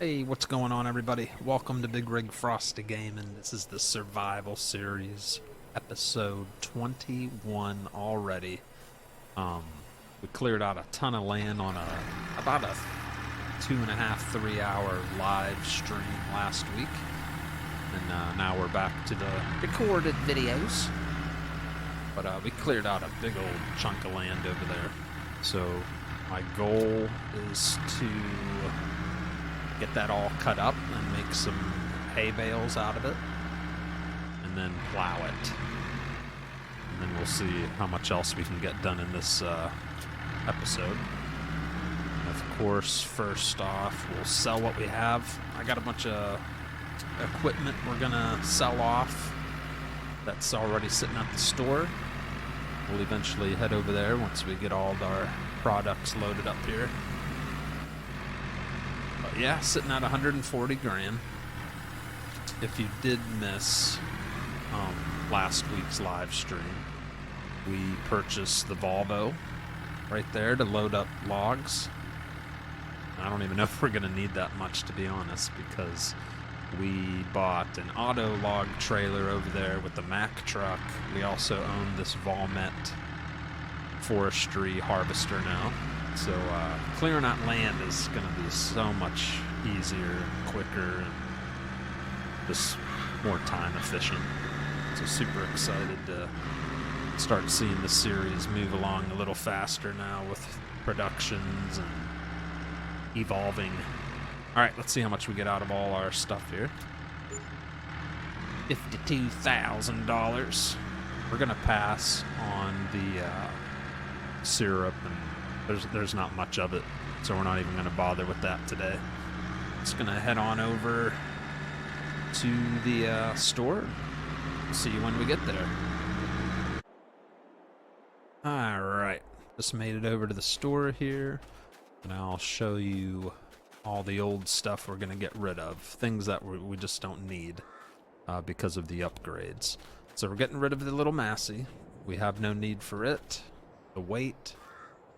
Hey, what's going on, everybody? Welcome to Bigrigfrosty Gaming. This is the Survival Series, episode 21 already. We cleared out a ton of land on about a 2.5, 3-hour live stream last week. And now we're back to the recorded videos. But we cleared out a big old chunk of land over there. So my goal is to get that all cut up and make some hay bales out of it, and then plow it. And then we'll see how much else we can get done in this episode. And of course, first off, we'll sell what we have. I got a bunch of equipment we're gonna sell off that's already sitting at the store. We'll eventually head over there once we get all of our products loaded up here. Yeah, sitting at 140 grand. If you did miss last week's live stream, we purchased the Volvo right there to load up logs. I don't even know if we're going to need that much, to be honest, because we bought an auto log trailer over there with the Mack truck. We also own this Valmet forestry harvester now. So clearing out land is going to be so much easier and quicker and just more time efficient. So super excited to start seeing the series move along a little faster now with productions and evolving. Alright, let's see how much we get out of all our stuff here. $52,000. We're going to pass on the syrup, and there's not much of it, so we're not even going to bother with that today. Just going to head on over to the store. See you when we get there. Alright, just made it over to the store here, and I'll show you all the old stuff we're going to get rid of. Things that we just don't need because of the upgrades. So we're getting rid of the little Massey. We have no need for it. The weight,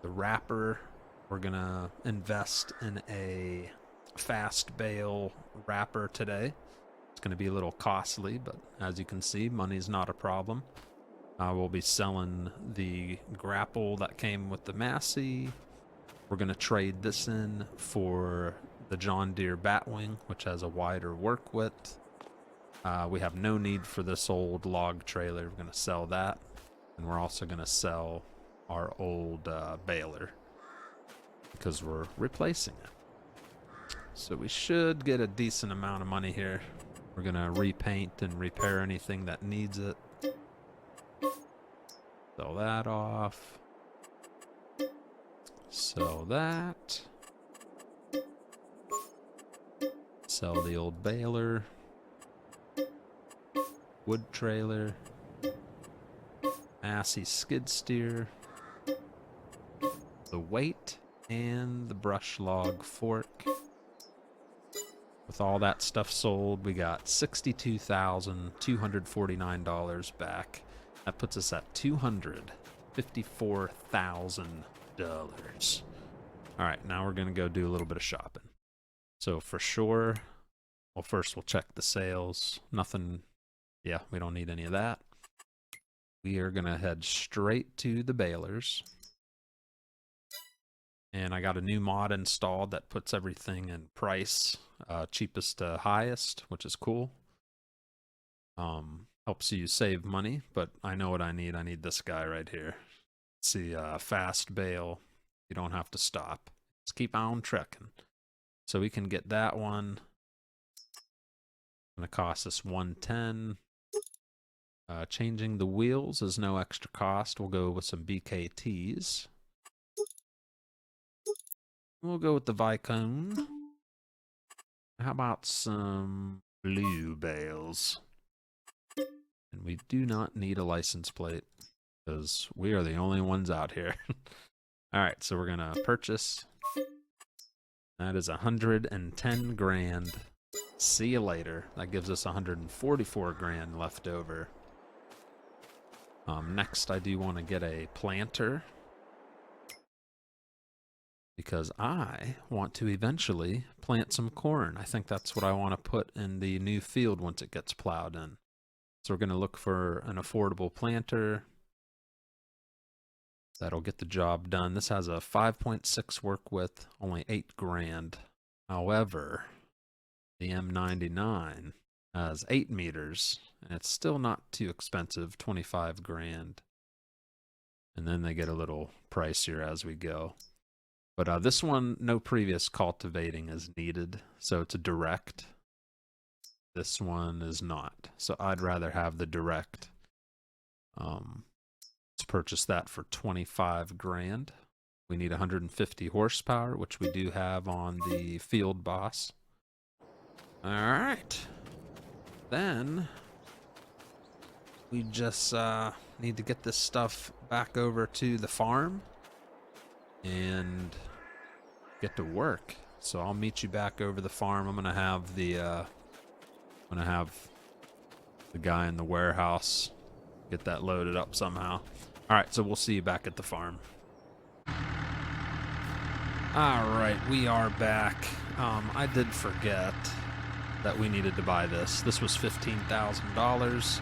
the wrapper, we're gonna invest in a fast bale wrapper today. It's gonna be a little costly, but as you can see, money's not a problem. We'll be selling the grapple that came with the Massey. We're gonna trade this in for the John Deere Batwing, which has a wider work width. We have no need for this old log trailer. We're gonna sell that, and we're also gonna sell our old baler because we're replacing it. So we should get a decent amount of money here. We're gonna repaint and repair anything that needs it. Sell that off. Sell that. Sell the old baler. Wood trailer. Massey skid steer. The weight and the brush log fork. With all that stuff sold, we got $62,249 back. That puts us at $254,000. All right, now we're going to go do a little bit of shopping. So for sure, well, first we'll check the sales. Nothing, yeah, we don't need any of that. We are going to head straight to the balers. And I got a new mod installed that puts everything in price, cheapest to highest, which is cool. Helps you save money, but I know what I need. I need this guy right here. See, fast bale. You don't have to stop. Just keep on trekking. So we can get that one. It's gonna cost us $110. Changing the wheels is no extra cost. We'll go with some BKTs. We'll go with the Vicone. How about some blue bales? And we do not need a license plate because we are the only ones out here. Alright, so we're gonna purchase. That is 110 grand. See you later. That gives us 144 grand left over. Next, I do want to get a planter. because I want to eventually plant some corn. I think that's what I want to put in the new field once it gets plowed in. So we're going to look for an affordable planter that'll get the job done. This has a 5.6 work width, only 8 grand. However, the M99 has 8 meters, and it's still not too expensive, 25 grand. And then they get a little pricier as we go. But this one, no previous cultivating is needed, so it's a direct. This one is not, so I'd rather have the direct. Let's purchase that for 25 grand. We need 150 horsepower, which we do have on the Field Boss. All right. Then we just need to get this stuff back over to the farm and get to work. So I'll meet you back over the farm. I'm gonna have the guy in the warehouse get that loaded up somehow. All right, so we'll see you back at the farm. All right, we are back. I did forget that we needed to buy this. This was $15,000.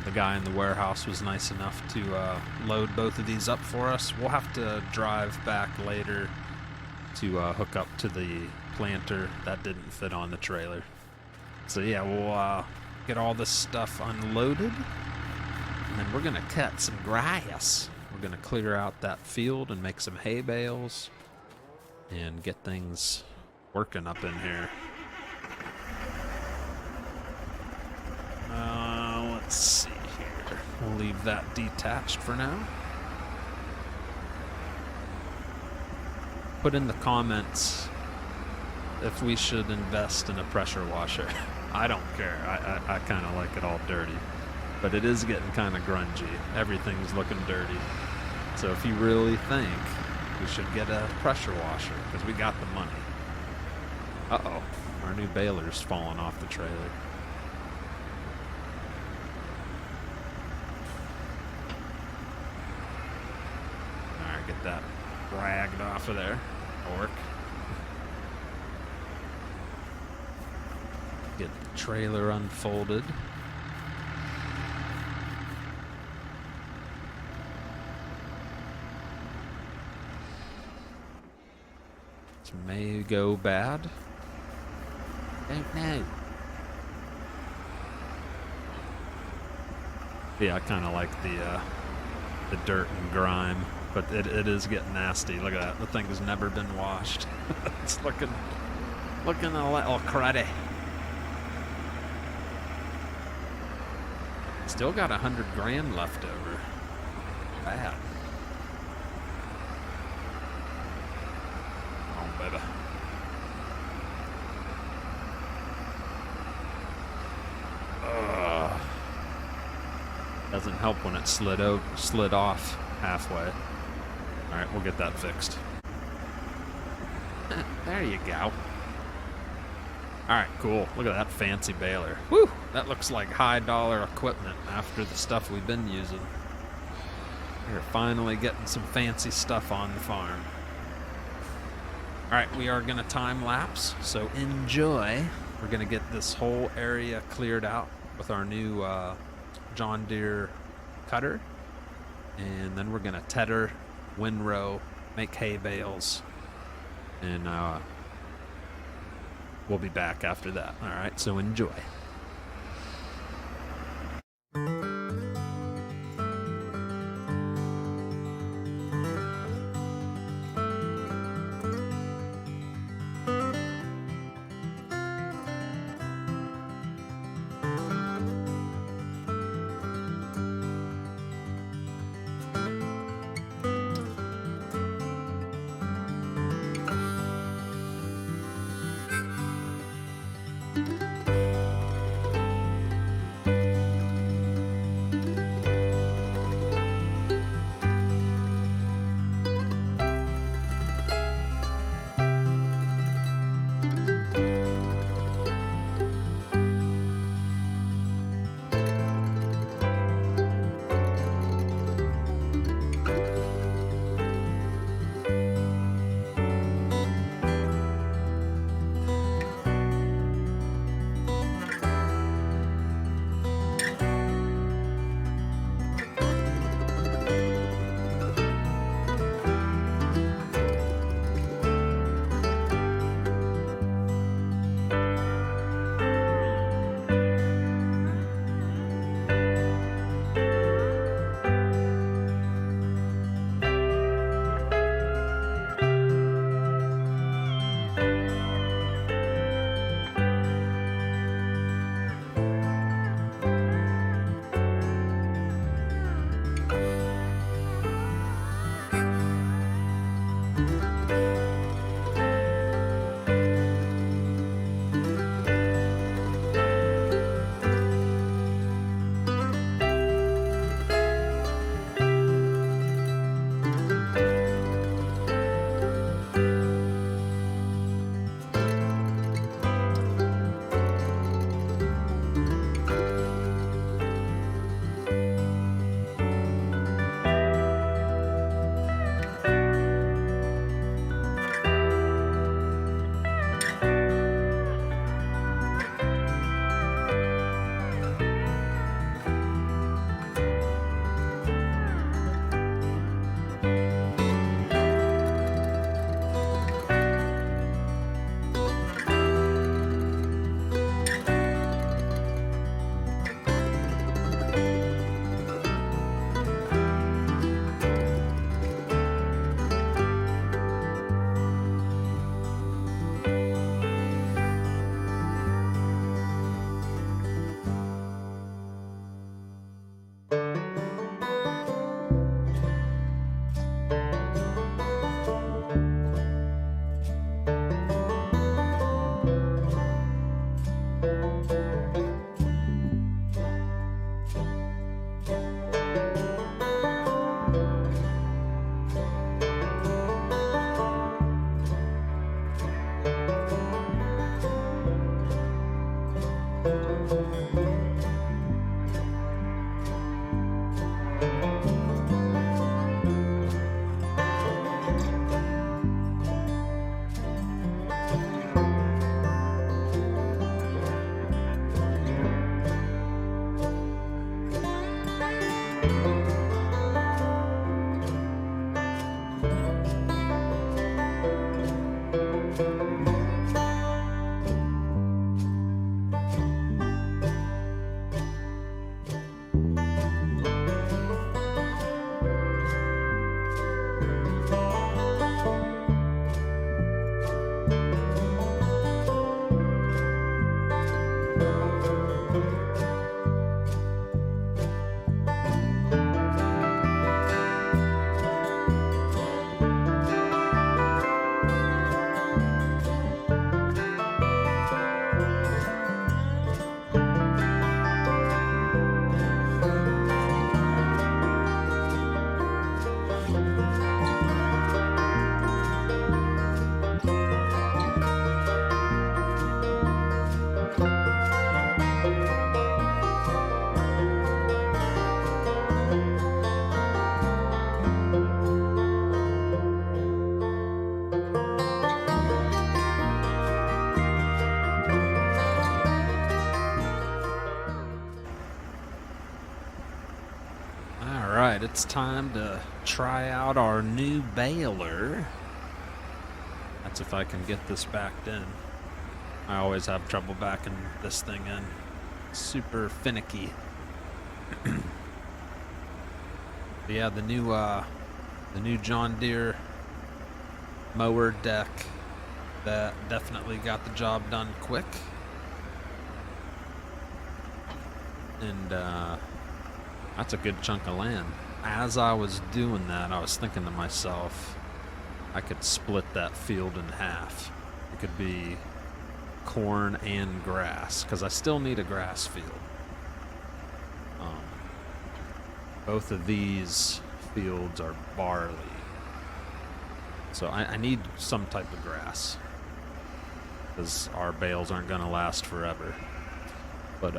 The guy in the warehouse was nice enough to load both of these up for us. We'll have to drive back later to hook up to the planter. That didn't fit on the trailer. So yeah, we'll get all this stuff unloaded, and then we're gonna cut some grass. We're gonna clear out that field and make some hay bales and get things working up in here. Let's see here. We'll leave that detached for now. Put in the comments if we should invest in a pressure washer. I don't care. I kind of like it all dirty. But it is getting kind of grungy. Everything's looking dirty. So if you really think we should get a pressure washer, because we got the money. Uh-oh. Our new baler's falling off the trailer. Alright, get that dragged off of there. Work. Get the trailer unfolded. This may go bad. Don't know. Yeah, I kind of like the dirt and grime, but it is getting nasty. Look at that. The thing has never been washed. It's looking a little cruddy. Still got 100 grand left over. Bad. Oh, baby. Doesn't help when it slid off halfway. All right, we'll get that fixed. There you go. All right, cool. Look at that fancy baler. Woo! That looks like high-dollar equipment after the stuff we've been using. We're finally getting some fancy stuff on the farm. All right, we are gonna time lapse, so enjoy. We're gonna get this whole area cleared out with our new John Deere cutter, and then we're gonna tedder, windrow, make hay bales, and we'll be back after that. All right, so enjoy. Alright, it's time to try out our new baler. That's if I can get this backed in. I always have trouble backing this thing in. Super finicky. Yeah, the new John Deere mower deck that definitely got the job done quick. And that's a good chunk of land. As I was doing that, I was thinking to myself, I could split that field in half. It could be corn and grass, because I still need a grass field. Both of these fields are barley, so I need some type of grass, because our bales aren't going to last forever. But,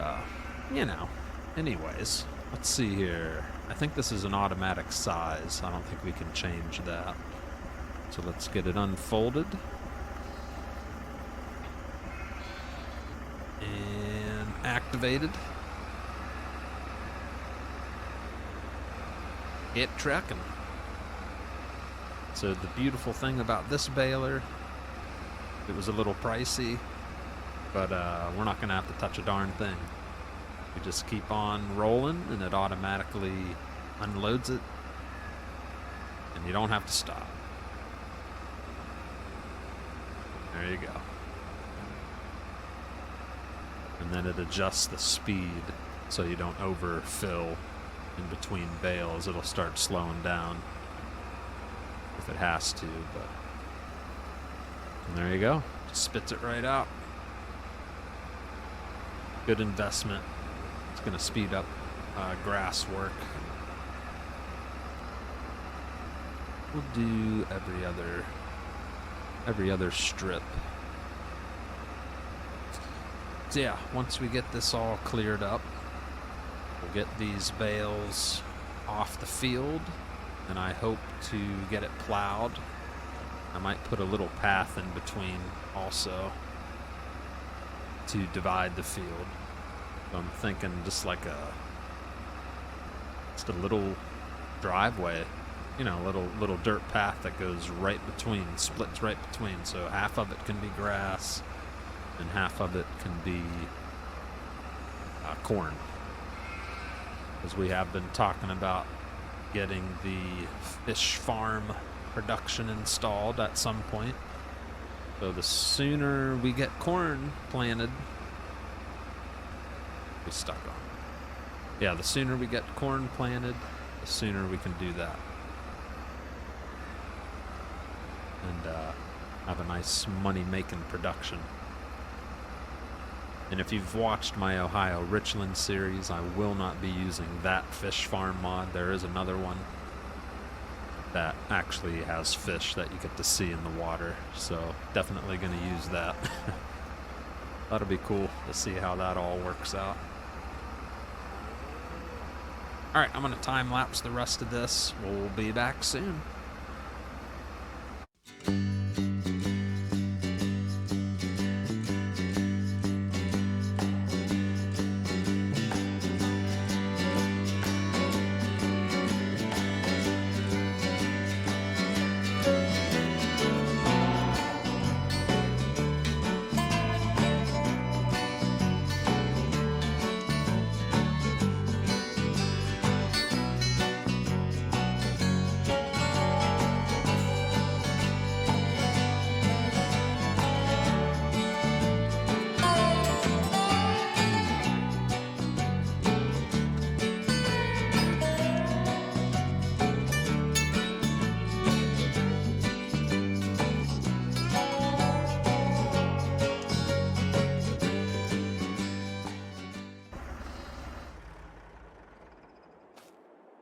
you know, anyways, let's see here. I think this is an automatic size. I don't think we can change that. So let's get it unfolded. And activated. Get trucking. So the beautiful thing about this baler, it was a little pricey, but we're not going to have to touch a darn thing. We just keep on rolling and it automatically unloads it, and you don't have to stop. There you go. And then it adjusts the speed so you don't overfill in between bales. It'll start slowing down if it has to, but and there you go. Just spits it right out. Good investment. It's going to speed up grass work. We'll do every other strip. So yeah, once we get this all cleared up, we'll get these bales off the field, and I hope to get it plowed. I might put a little path in between also to divide the field. So I'm thinking just like just a little driveway, you know, little dirt path that goes right between, splits right between. So half of it can be grass and half of it can be corn. Because we have been talking about getting the fish farm production installed at some point. So the sooner we get corn planted, we stuck on. Yeah, the sooner we get corn planted, the sooner we can do that. And have a nice money-making production. And if you've watched my Ohio Richland series, I will not be using that fish farm mod. There is another one that actually has fish that you get to see in the water. So definitely going to use that. That'll be cool to see how that all works out. Alright, I'm going to time lapse the rest of this. We'll be back soon.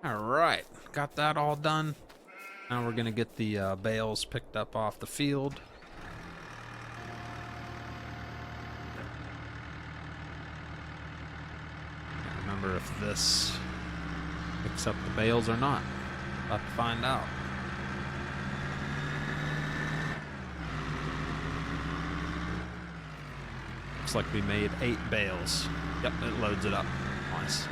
Alright, got that all done. Now we're gonna get the bales picked up off the field. Can't remember if this picks up the bales or not. About to find out. Looks like we made 8 bales. Yep, it loads it up. Nice.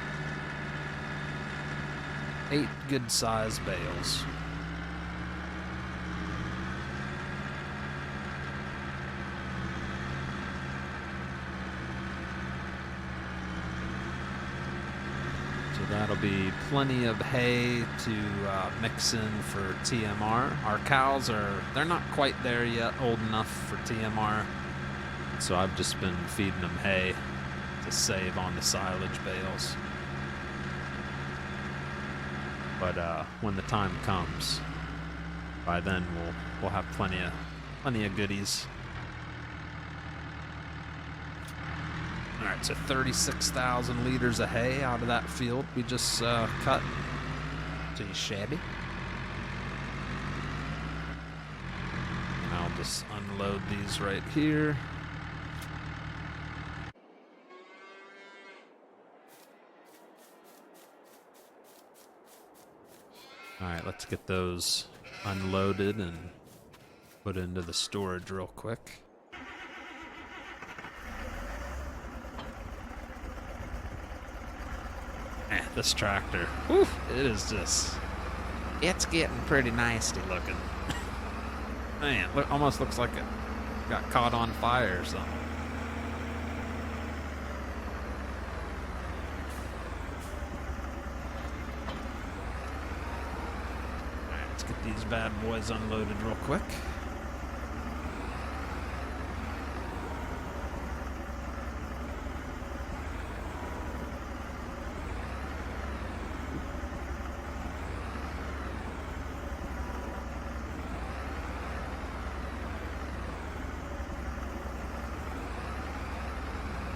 8 good-sized bales. So that'll be plenty of hay to mix in for TMR. Our cows they're not quite there yet, old enough for TMR. So I've just been feeding them hay to save on the silage bales. But when the time comes, by then we'll have plenty of goodies. All right, so 36,000 liters of hay out of that field we just cut. Pretty shabby. And I'll just unload these right here. Alright, let's get those unloaded and put into the storage real quick. This tractor, whew, it's getting pretty nasty looking. Man, almost looks like it got caught on fire or something. These bad boys unloaded real quick.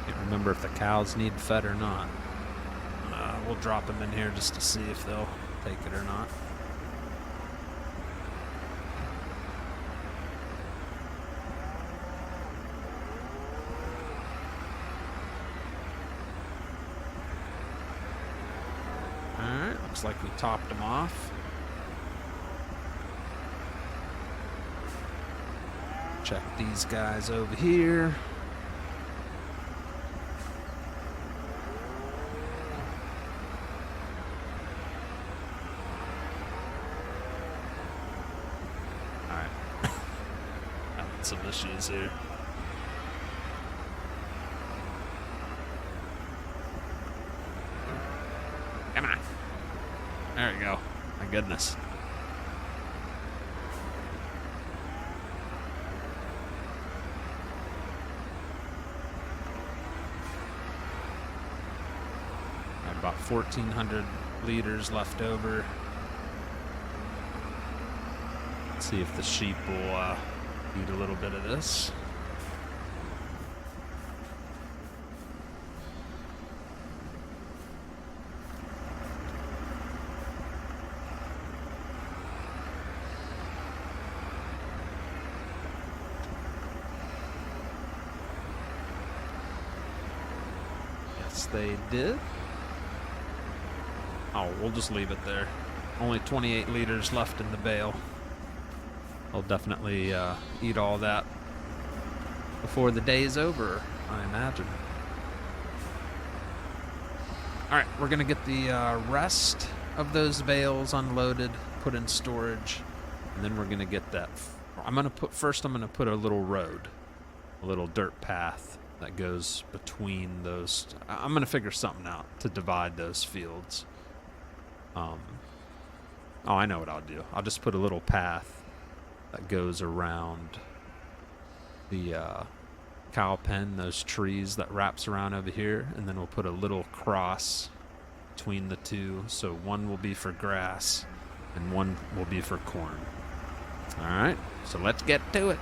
Can't remember if the cows need fed or not. We'll drop them in here just to see if they'll take it or not. Looks like we topped them off. Check these guys over here. Alright. Having some issues here. Come on. There we go. My goodness. I have about 1,400 liters left over. Let's see if the sheep will eat a little bit of this. They did. I'll now. We'll just leave it there. Only 28 liters left in the bale. I'll definitely eat all that before the day is over, I imagine. Alright, we're going to get the rest of those bales unloaded, put in storage, and then we're going to get that. I'm going to put a little road, a little dirt path that goes between those. I'm going to figure something out to divide those fields. Oh, I know what I'll do. I'll just put a little path that goes around the cow pen, those trees that wraps around over here, and then we'll put a little cross between the two, so one will be for grass and one will be for corn. All right, so let's get to it.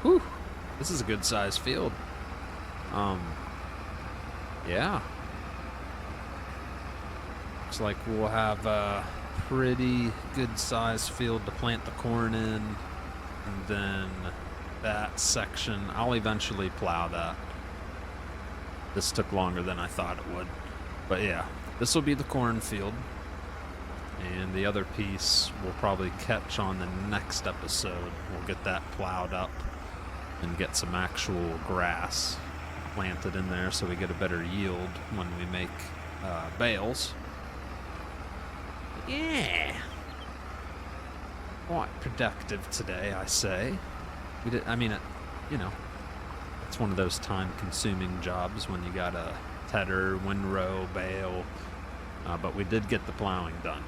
Whew, this is a good sized field. Yeah. Looks like we'll have a pretty good sized field to plant the corn in. And then that section, I'll eventually plow that. This took longer than I thought it would. But yeah, this will be the cornfield. And the other piece we'll probably catch on the next episode. We'll get that plowed up and get some actual grass planted in there so we get a better yield when we make bales. Yeah. Quite productive today, I say. We did, I mean, it's one of those time-consuming jobs when you got a tedder, windrow, bale, but we did get the plowing done.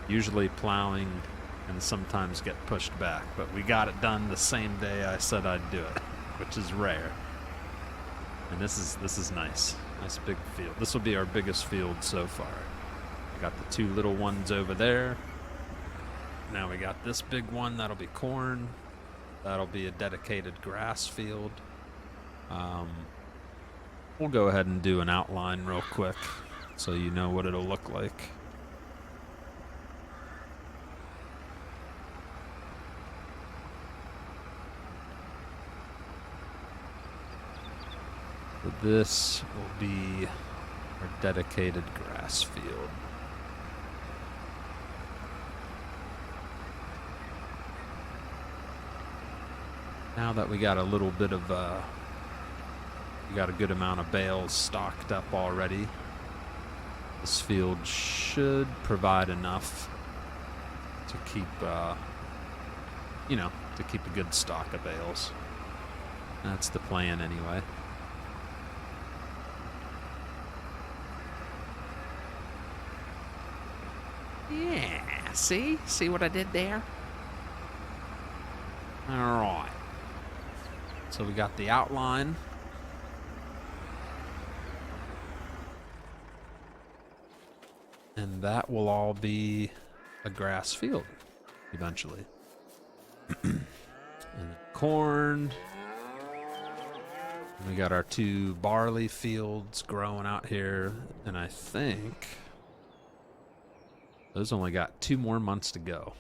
Usually plowing can sometimes get pushed back, but we got it done the same day I said I'd do it, which is rare. And this is nice. Nice big field. This will be our biggest field so far. We got the two little ones over there. Now we got this big one, that'll be corn. That'll be a dedicated grass field. We'll go ahead and do an outline real quick so you know what it'll look like. So this will be our dedicated grass field. Now that we got a little bit of, we got a good amount of bales stocked up already, this field should provide enough to keep, to keep a good stock of bales. That's the plan anyway. Yeah, see what I did there? All right. So we got the outline. And that will all be a grass field eventually. And corn. We got our two barley fields growing out here. And I think those only got 2 more months to go.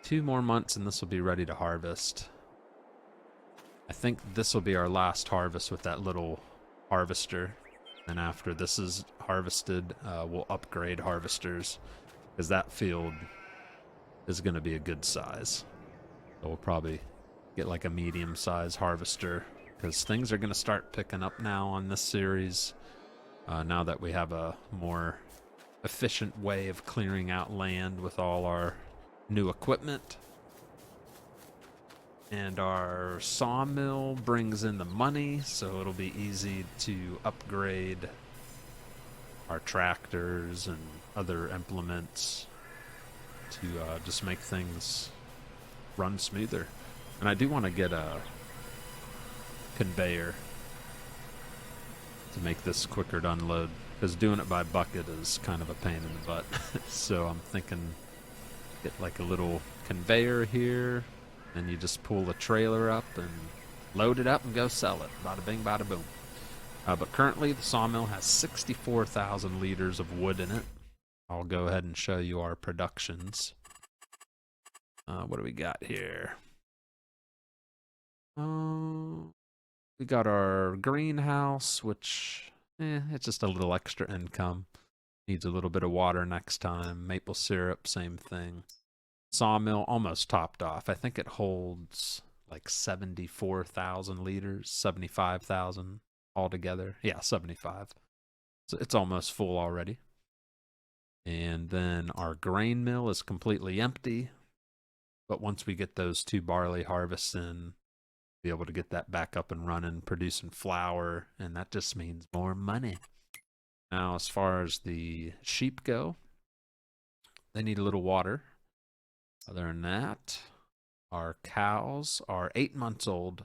2 more months and this will be ready to harvest. I think this will be our last harvest with that little harvester. And after this is harvested, we'll upgrade harvesters because that field is going to be a good size. So we'll probably get like a medium-sized harvester because things are going to start picking up now on this series. Now that we have a more efficient way of clearing out land with all our new equipment. And our sawmill brings in the money, so it'll be easy to upgrade our tractors and other implements to just make things run smoother. And I do want to get a conveyor to make this quicker to unload, because doing it by bucket is kind of a pain in the butt. So I'm thinking get like a little conveyor here. And you just pull the trailer up and load it up and go sell it. Bada bing, bada boom. But currently the sawmill has 64,000 liters of wood in it. I'll go ahead and show you our productions. What do we got here? We got our greenhouse, which, it's just a little extra income. Needs a little bit of water next time. Maple syrup, same thing. Sawmill almost topped off. I think it holds like 74,000 liters, 75,000 altogether. Yeah, 75. So it's almost full already. And then our grain mill is completely empty. But once we get those 2 barley harvests in, be able to get that back up and running, producing flour, and that just means more money. Now, as far as the sheep go, they need a little water. Other than that, our cows are 8 months old,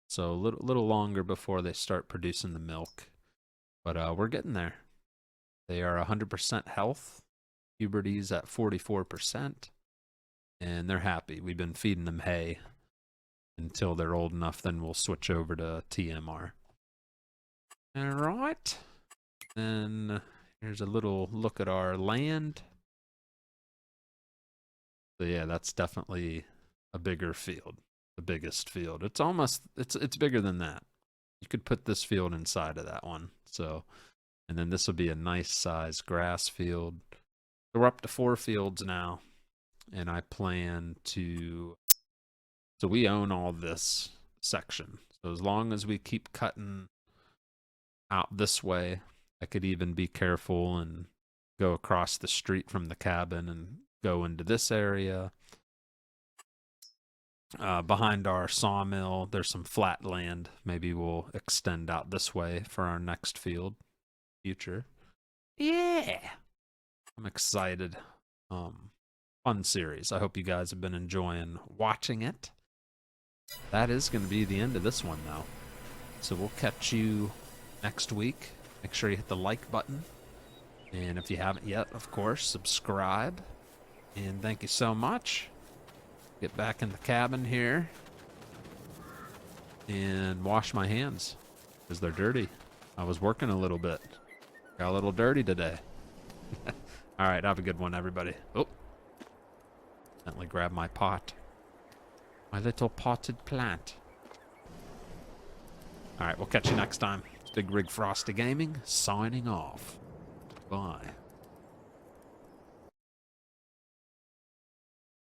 so a little longer before they start producing the milk. But we're getting there. They are 100% health. Puberty's at 44%, and they're happy. We've been feeding them hay until they're old enough, then we'll switch over to TMR. All right. Then here's a little look at our land. So yeah, that's definitely a bigger field, the biggest field. It's almost, it's bigger than that. You could put this field inside of that one. So, and then this will be a nice size grass field. So we're up to 4 fields now, and I plan to, so we own all this section. So as long as we keep cutting out this way, I could even be careful and go across the street from the cabin and go into this area. Behind our sawmill, there's some flat land. Maybe we'll extend out this way for our next field. Future. Yeah! I'm excited. Fun series. I hope you guys have been enjoying watching it. That is going to be the end of this one, though. So we'll catch you next week. Make sure you hit the like button. And if you haven't yet, of course, subscribe. And thank you so much. Get back in the cabin here and wash my hands because they're dirty. I was working a little bit. Got a little dirty today. All right, have a good one, everybody. Oh, gently grab my pot. My little potted plant. All right, we'll catch you next time. It's Bigrigfrosty Gaming signing off. Bye.